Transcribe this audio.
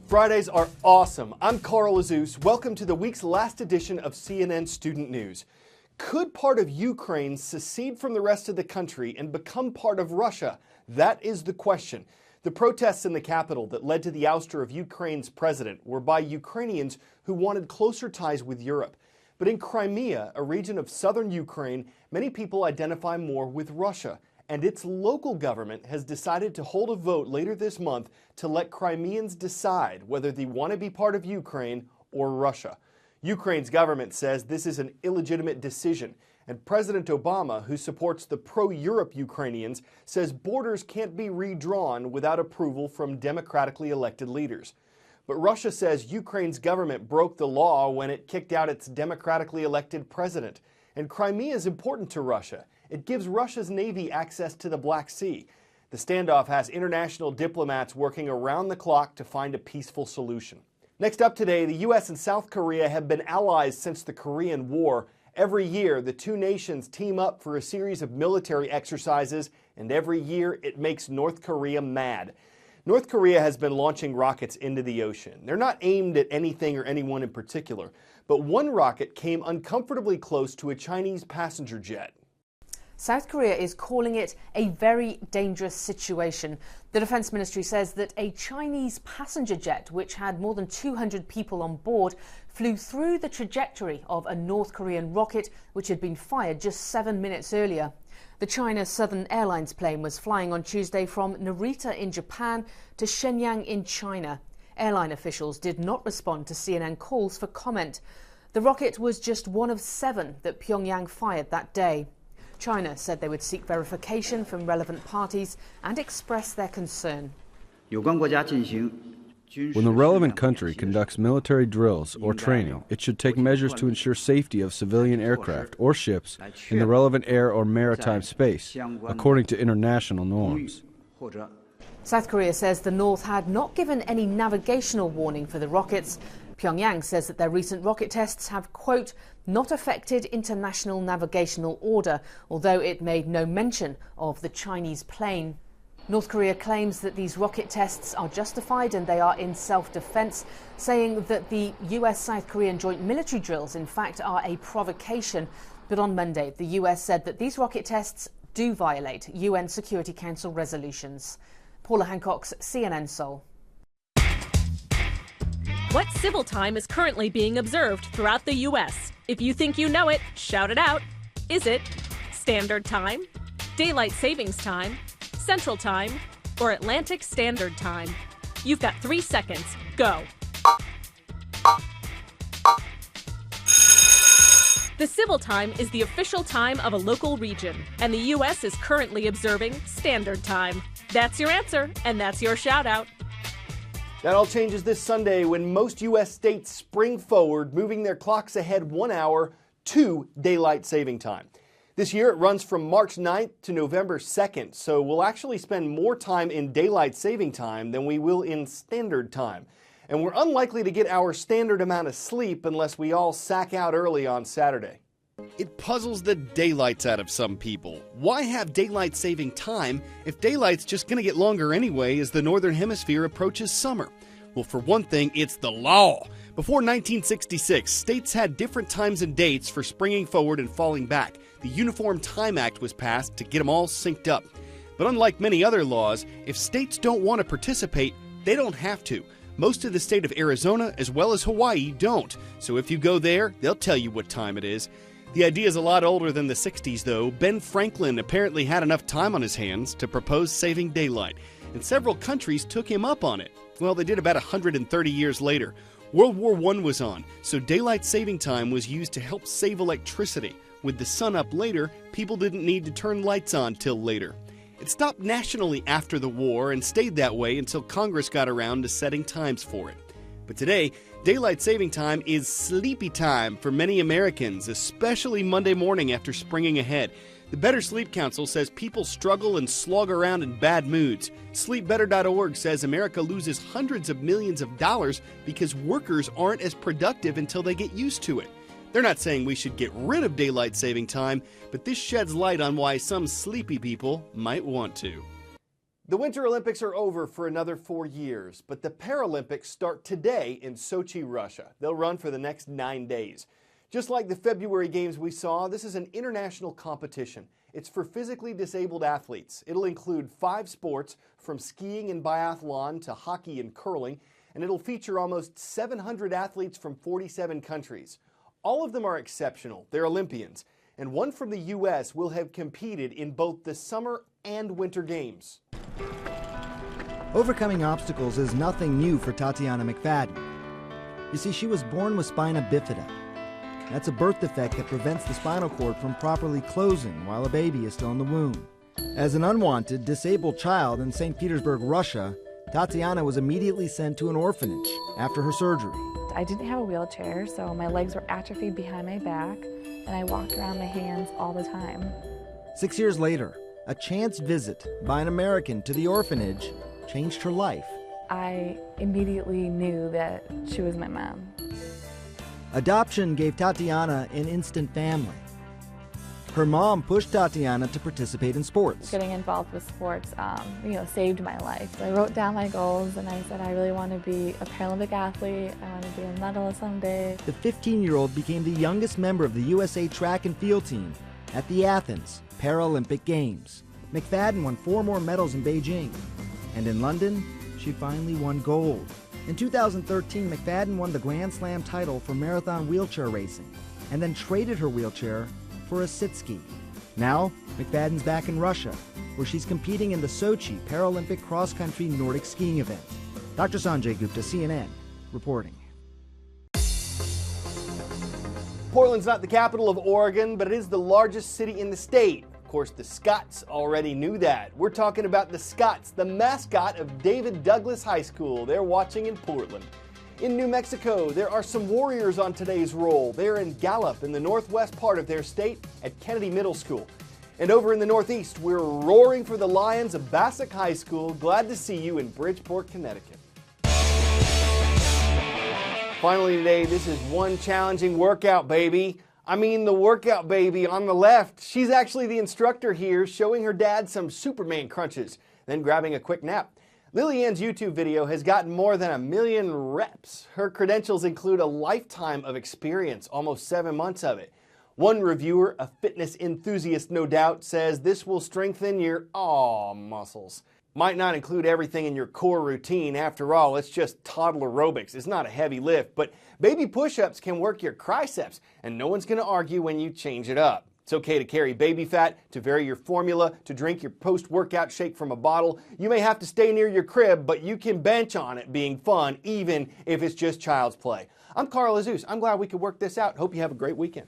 Fridays are awesome. I'm Carl Azus. Welcome to the week's last edition of CNN Student News. Could part of Ukraine secede from the rest of the country and become part of Russia? That is the question. The protests in the capital that led to the ouster of Ukraine's president were by Ukrainians who wanted closer ties with Europe. But in Crimea, a region of southern Ukraine, many people identify more with Russia. And its local government has decided to hold a vote later this month to let Crimeans decide whether they want to be part of Ukraine or Russia. Ukraine's government says this is an illegitimate decision, and President Obama, who supports the pro-Europe Ukrainians, says borders can't be redrawn without approval from democratically elected leaders. But Russia says Ukraine's government broke the law when it kicked out its democratically elected president. And Crimea is important to Russia. It gives Russia's Navy access to the Black Sea. The standoff has international diplomats working around the clock to find a peaceful solution. Next up today, the U.S. and South Korea have been allies since the Korean War. Every year, the two nations team up for a series of military exercises, and every year it makes North Korea mad. North Korea has been launching rockets into the ocean. They're not aimed at anything or anyone in particular, but one rocket came uncomfortably close to a Chinese passenger jet. South Korea is calling it a very dangerous situation. The Defense Ministry says that a Chinese passenger jet, which had more than 200 people on board, flew through the trajectory of a North Korean rocket which had been fired just 7 minutes earlier. The China Southern Airlines plane was flying on Tuesday from Narita in Japan to Shenyang in China. Airline officials did not respond to CNN calls for comment. The rocket was just one of 7 that Pyongyang fired that day. China said they would seek verification from relevant parties and express their concern. When the relevant country conducts military drills or training, it should take measures to ensure safety of civilian aircraft or ships in the relevant air or maritime space, according to international norms. South Korea says the North had not given any navigational warning for the rockets. Pyongyang says that their recent rocket tests have, quote, not affected international navigational order, although it made no mention of the Chinese plane. North Korea claims that these rocket tests are justified and they are in self-defense, saying that the US-South Korean joint military drills, in fact, are a provocation. But on Monday, the US said that these rocket tests do violate UN Security Council resolutions. Paula Hancock's CNN Seoul. What civil time is currently being observed throughout the U.S.? If you think you know it, shout it out. Is it Standard Time, Daylight Savings Time, Central Time, or Atlantic Standard Time? You've got 3 seconds. Go. The civil time is the official time of a local region, and the U.S. is currently observing Standard Time. That's your answer, and that's your shout out. That all changes this Sunday when most U.S. states spring forward, moving their clocks ahead 1 hour to daylight saving time. This year it runs from March 9th to November 2nd, so we'll actually spend more time in daylight saving time than we will in standard time. And we're unlikely to get our standard amount of sleep unless we all sack out early on Saturday. It puzzles the daylights out of some people. Why have daylight saving time if daylight's just going to get longer anyway as the Northern Hemisphere approaches summer? Well, for one thing, it's the law. Before 1966, states had different times and dates for springing forward and falling back. The Uniform Time Act was passed to get them all synced up. But unlike many other laws, if states don't want to participate, they don't have to. Most of the state of Arizona, as well as Hawaii, don't. So if you go there, they'll tell you what time it is. The idea is a lot older than the 60s, though. Ben Franklin apparently had enough time on his hands to propose saving daylight, and several countries took him up on it. Well, they did about 130 years later. World War I was on, so daylight saving time was used to help save electricity. With the sun up later, people didn't need to turn lights on till later. It stopped nationally after the war and stayed that way until Congress got around to setting times for it. But today, daylight saving time is sleepy time for many Americans, especially Monday morning after springing ahead. The Better Sleep Council says people struggle and slog around in bad moods. SleepBetter.org says America loses hundreds of millions of dollars because workers aren't as productive until they get used to it. They're not saying we should get rid of daylight saving time, but this sheds light on why some sleepy people might want to. The Winter Olympics are over for another 4 years, but the Paralympics start today in Sochi, Russia. They'll run for the next 9 days. Just like the February games we saw, this is an international competition. It's for physically disabled athletes. It'll include 5 sports, from skiing and biathlon to hockey and curling, and it'll feature almost 700 athletes from 47 countries. All of them are exceptional. They're Olympians, and one from the U.S. will have competed in both the Summer and Winter Games. Overcoming obstacles is nothing new for Tatiana McFadden. You see, she was born with spina bifida. That's a birth defect that prevents the spinal cord from properly closing while a baby is still in the womb. As an unwanted, disabled child in St. Petersburg, Russia, Tatiana was immediately sent to an orphanage after her surgery. I didn't have a wheelchair, so my legs were atrophied behind my back, and I walked around my hands all the time. 6 years later, a chance visit by an American to the orphanage changed her life. I immediately knew that she was my mom. Adoption gave Tatiana an instant family. Her mom pushed Tatiana to participate in sports. Getting involved with sports, saved my life. So I wrote down my goals and I said I really want to be a Paralympic athlete. I want to be a medalist someday. The 15-year-old became the youngest member of the USA track and field team at the Athens Paralympic Games. McFadden won 4 more medals in Beijing. And in London, she finally won gold. In 2013, McFadden won the Grand Slam title for marathon wheelchair racing and then traded her wheelchair for a sit-ski. Now, McFadden's back in Russia, where she's competing in the Sochi Paralympic cross-country Nordic skiing event. Dr. Sanjay Gupta, CNN, reporting. Portland's not the capital of Oregon, but it is the largest city in the state. Of course, the Scots already knew that. We're talking about the Scots, the mascot of David Douglas High School. They're watching in Portland. In New Mexico, there are some Warriors on today's roll. They're in Gallup, in the northwest part of their state, at Kennedy Middle School. And over in the Northeast, we're roaring for the Lions of Bassick High School. Glad to see you in Bridgeport, Connecticut. Finally today, this is one challenging workout, baby. I mean the workout baby on the left. She's actually the instructor here, showing her dad some Superman crunches, then grabbing a quick nap. Lillian's YouTube video has gotten more than 1 million reps. Her credentials include a lifetime of experience, almost 7 months of it. One reviewer, a fitness enthusiast no doubt, says this will strengthen your muscles. Might not include everything in your core routine. After all, it's just toddler aerobics. It's not a heavy lift, but baby push-ups can work your triceps, and no one's going to argue when you change it up. It's okay to carry baby fat, to vary your formula, to drink your post-workout shake from a bottle. You may have to stay near your crib, but you can bench on it being fun, even if it's just child's play. I'm Carl Azus. I'm glad we could work this out. Hope you have a great weekend.